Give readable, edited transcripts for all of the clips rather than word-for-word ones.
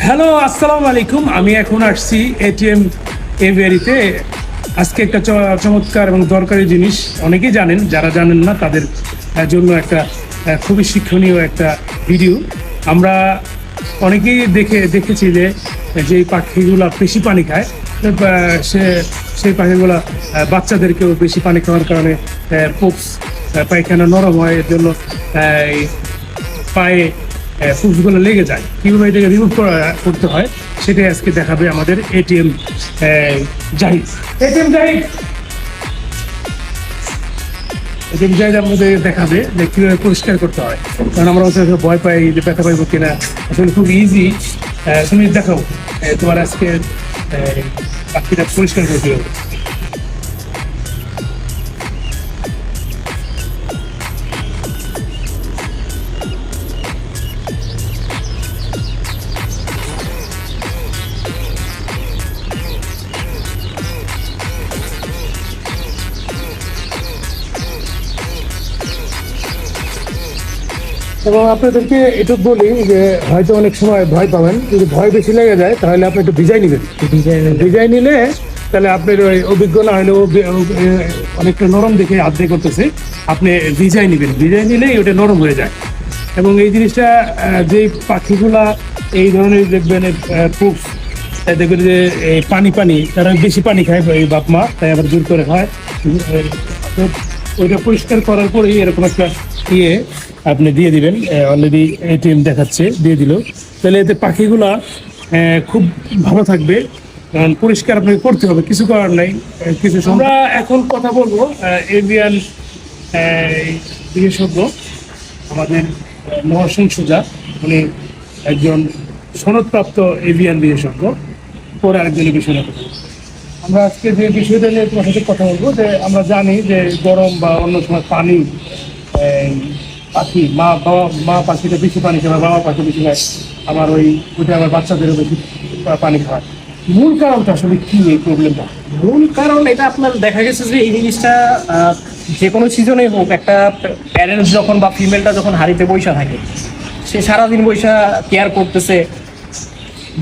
Hello, আসসালামু আলাইকুম। আমি এখন আসছি এটিএম এভিয়ারিতে। আজকে একটা চমৎকার এবং দরকারি জিনিস, অনেকেই জানেন, যারা জানেন না তাদের জন্য একটা খুবই শিক্ষণীয় একটা ভিডিও। আমরা অনেকেই দেখেছি যে যেই পাখিগুলো বেশি পানি খায়, সেই পাখিগুলো বাচ্চাদেরকেও বেশি পানি খাওয়ার কারণে পোপস পায়খানা নরম হয়, এর জন্য পায়ে ফুসগুলো লেগে যায়। কীভাবে এটাকে রিমুভ করতে হয় সেটাই আজকে দেখাবে আমাদের ATM Zahid. ATM Zahid ATM Zahid আমাদের দেখাবে যে কীভাবে পরিষ্কার করতে হয়, কারণ আমরা হচ্ছে ভয় পাই যে ব্যথা পাইবো কিনা। আসলে খুব ইজি। তুমি দেখাও তোমার আজকে পাখিটা পরিষ্কার করতে হবে। এবং আপনাদেরকে একটু বলি যে হয়তো অনেক সময় ভয় পাবেন, যদি ভয় বেশি লেগে যায় তাহলে আপনি একটু ভিজাই নেবেন। ভিজাই নিলে তাহলে আপনার ওই অভিজ্ঞ না হলেও অনেকটা নরম দেখে আর্ধেক করতেছে, আপনি ভিজাই নেবেন। ভিজাই নিলেই ওটা নরম হয়ে যায়। এবং এই জিনিসটা যেই পাখিগুলা এই ধরনের দেখবেন পুপ, দেখবেন যে এই পানি তারা বেশি পানি খায় এই বাপ মা, তাই আবার জোর করে খায়। ওইটা পরিষ্কার করার পরেই এরকম একটা আপনি দিয়ে দিবেন। অলরেডি এটিএম দেখাচ্ছে, দিয়ে দিল। তাহলে এতে পাখিগুলা খুব ভালো থাকবে। কারণ পরিষ্কার আপনাকে করতে হবে, কিছু করার নাই। আমরা এখন কথা বলবো এভিয়ান বিশেষজ্ঞ, আমাদের মহাসিন সুজা। উনি একজন সনদপ্রাপ্ত এভিয়ান বিশেষজ্ঞ। পরে আরেকজনের বিষয় কথা বলবো। আমরা আজকে যে বিষয়টা নিয়ে তোমার সাথে কথা বলবো, যে আমরা জানি যে গরম বা অন্য সময় পানি পাখি মা পাখিটা বেশি পানি খায়, বাবা পাখি বেশি খায়, আবার ওইটা আমার বাচ্চাদেরও বেশি পানি খায়। মূল কারণটা আসলে কি এই প্রবলেমটা? মূল কারণ এটা আপনার দেখা গেছে যে এই জিনিসটা যে কোনো সিজনে হোক, একটা প্যারেন্টস যখন বা ফিমেলটা যখন হাড়িতে বৈশা থাকে, সে সারাদিন বৈশা কেয়ার করতেছে,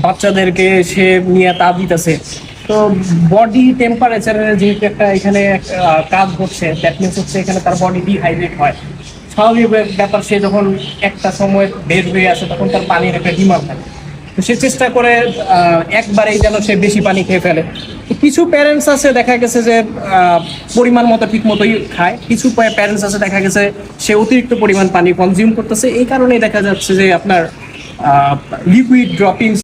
বাচ্চাদেরকে সে নিয়ে তাপ দিতেছে। তো বডি টেম্পারেচারের যেহেতু একটা এখানে কাজ ঘটছে, দ্যাট মিনস হচ্ছে এখানে তার বডি ডিহাইড্রেট হয়। স্বাভাবিক ব্যাপার, সে যখন একটা সময় বের হয়ে আসে তখন তার পানির একটা ডিমান্ড থাকে। তো সে চেষ্টা করে একবারেই যেন সে বেশি পানি খেয়ে ফেলে। কিছু প্যারেন্টস আছে দেখা গেছে যে পরিমাণ মতো ঠিক মতোই খায়, কিছু প্যারেন্টস আছে দেখা গেছে সে অতিরিক্ত পরিমাণ পানি কনজিউম করতেছে। এই কারণেই দেখা যাচ্ছে যে আপনার লিকুইড ড্রপিংস